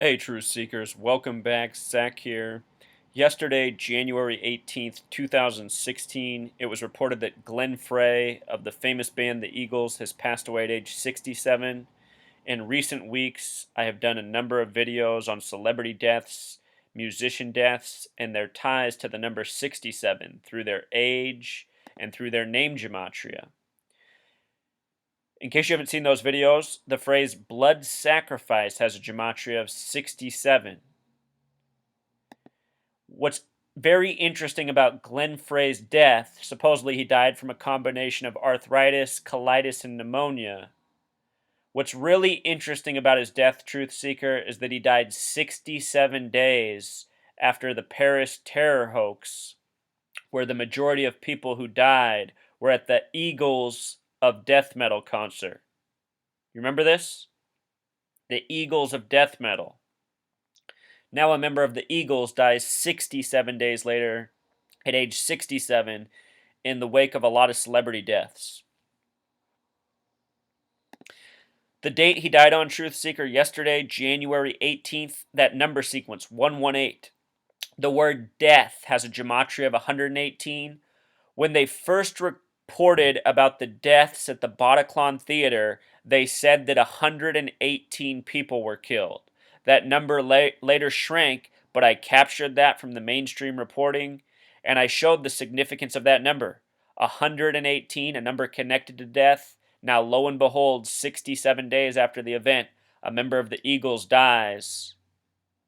Hey, Truth Seekers, welcome back. Zach here. Yesterday, January 18th, 2016, it was reported that Glenn Frey of the famous band The Eagles has passed away at age 67. In recent weeks, I have done a number of videos on celebrity deaths, musician deaths, and their ties to the number 67 through their age and through their name gematria. In case you haven't seen those videos, the phrase blood sacrifice has a gematria of 67. What's very interesting about Glenn Frey's death, supposedly he died from a combination of arthritis, colitis, and pneumonia. What's really interesting about his death, Truth Seeker, is that he died 67 days after the Paris terror hoax, where the majority of people who died were at the Eagles of death metal concert. You remember this? The Eagles of death metal. Now a member of the Eagles dies 67 days later at age 67 in the wake of a lot of celebrity deaths. The date he died on, Truth Seeker, yesterday, January 18th, that number sequence, 118. The word death has a gematria of 118. When they first reported about the deaths at the Bataclan Theater, they said that 118 people were killed. That number later shrank, but I captured that from the mainstream reporting, and I showed the significance of that number. 118, a number connected to death. Now, lo and behold, 67 days after the event, a member of the Eagles dies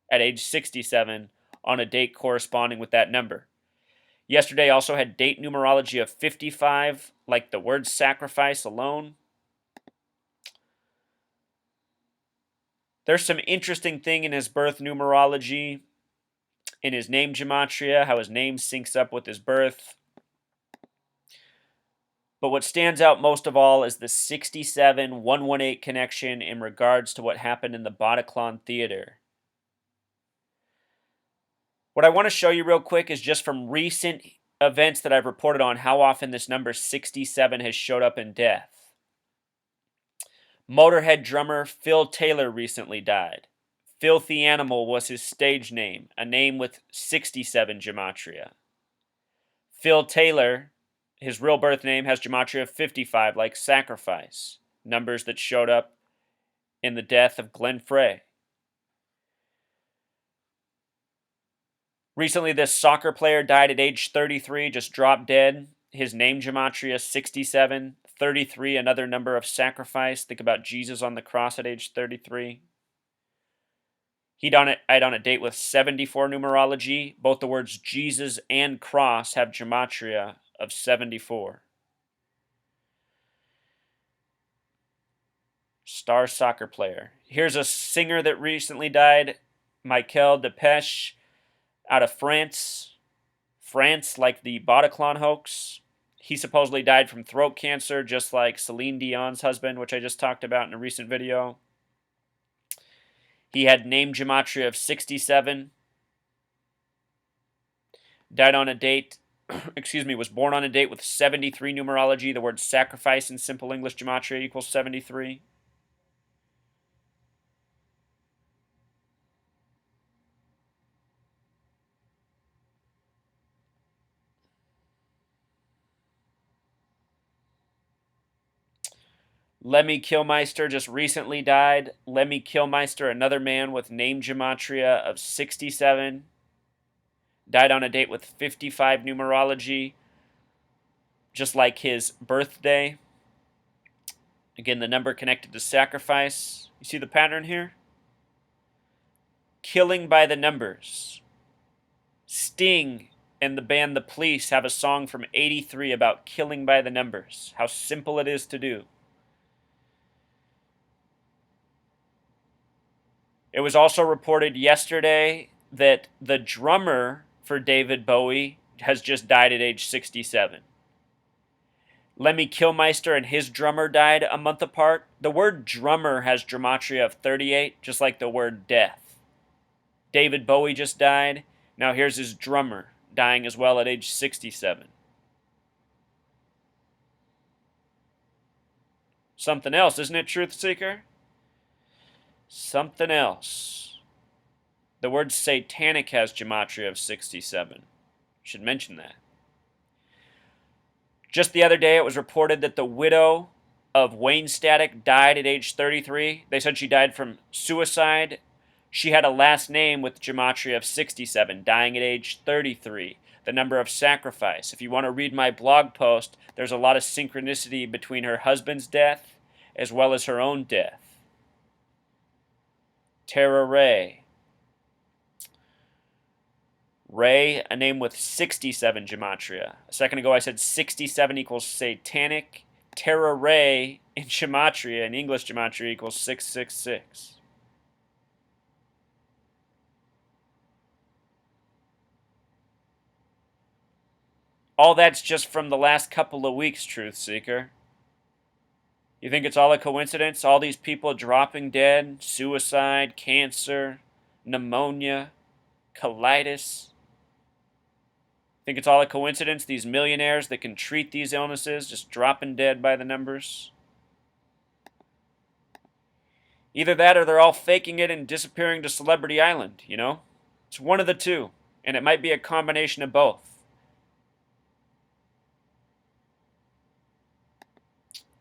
at age 67 on a date corresponding with that number. Yesterday also had date numerology of 55, like the word sacrifice alone. There's some interesting thing in his birth numerology, in his name gematria, how his name syncs up with his birth. But what stands out most of all is the 67-118 connection in regards to what happened in the Bataclan Theater. What I want to show you real quick is just from recent events that I've reported on how often this number 67 has showed up in death. Motorhead drummer Phil Taylor recently died. Filthy Animal was his stage name, a name with 67 gematria. Phil Taylor, his real birth name, has gematria of 55, like sacrifice, numbers that showed up in the death of Glenn Frey. Recently, this soccer player died at age 33, just dropped dead. His name gematria 67, 33, another number of sacrifice. Think about Jesus on the cross at age 33. He died on a date with 74 numerology. Both the words Jesus and cross have gematria of 74. Star soccer player. Here's a singer that recently died, Michael Depeche, out of France. France, like the Bataclan hoax. He supposedly died from throat cancer, just like Celine Dion's husband, which I just talked about in a recent video. He had name gematria of 67. Died on a date, was born on a date with 73 numerology. The word sacrifice in simple English gematria equals 73. Lemmy Kilmister just recently died. Lemmy Kilmister, another man with name gematria of 67. Died on a date with 55 numerology, just like his birthday. Again, the number connected to sacrifice. You see the pattern here? Killing by the numbers. Sting and the band The Police have a song from '83 about killing by the numbers. How simple it is to do. It was also reported yesterday that the drummer for David Bowie has just died at age 67. Lemmy Kilmister and his drummer died a month apart. The word drummer has gematria of 38, just like the word death. David Bowie just died. Now here's his drummer, dying as well at age 67. Something else, isn't it, Truth Seeker? Something else. The word satanic has gematria of 67. Should mention that. Just the other day, it was reported that the widow of Wayne Static died at age 33. They said she died from suicide. She had a last name with gematria of 67, dying at age 33. The number of sacrifice. If you want to read my blog post, there's a lot of synchronicity between her husband's death as well as her own death. Tara Ray. Ray, a name with 67 gematria. A second ago I said 67 equals satanic. Tara Ray in gematria, in English gematria, equals 666. All that's just from the last couple of weeks, Truth Seeker. You think it's all a coincidence? All these people dropping dead, suicide, cancer, pneumonia, colitis. Think it's all a coincidence? These millionaires that can treat these illnesses just dropping dead by the numbers? Either that or they're all faking it and disappearing to Celebrity Island, you know? It's one of the two, and it might be a combination of both.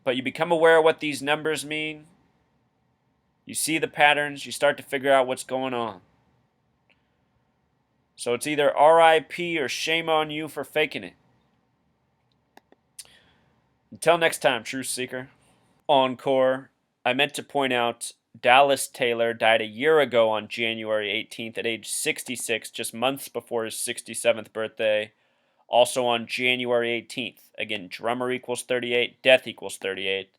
But you become aware of what these numbers mean. You see the patterns. You start to figure out what's going on. So it's either RIP or shame on you for faking it. Until next time, Truth Seeker. Encore. I meant to point out Dallas Taylor died a year ago on January 18th at age 66, just months before his 67th birthday. Also on January 18th. Again, drummer equals 38, death equals 38.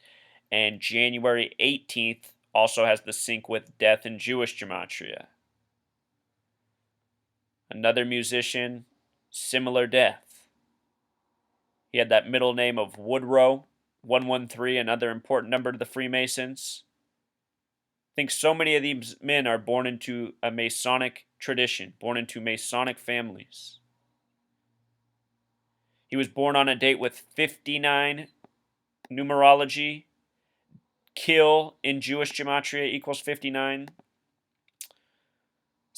And January 18th also has the sync with death in Jewish gematria. Another musician, similar death. He had that middle name of Woodrow, 113, another important number to the Freemasons. I think so many of these men are born into a Masonic tradition, born into Masonic families. He was born on a date with 59 numerology. Kill in Jewish gematria equals 59.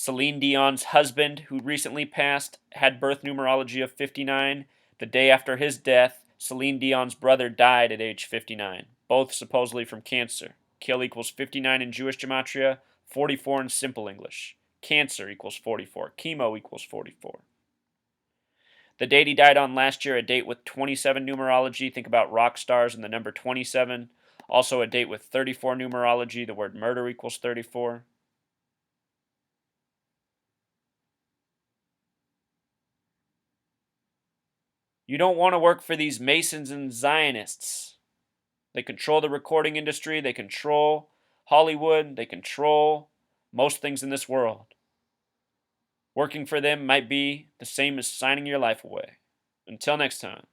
Celine Dion's husband, who recently passed, had birth numerology of 59. The day after his death, Celine Dion's brother died at age 59, both supposedly from cancer. Kill equals 59 in Jewish gematria, 44 in simple English. Cancer equals 44. Chemo equals 44. The date he died on last year, a date with 27 numerology. Think about rock stars and the number 27. Also a date with 34 numerology. The word murder equals 34. You don't want to work for these Masons and Zionists. They control the recording industry. They control Hollywood. They control most things in this world. Working for them might be the same as signing your life away. Until next time.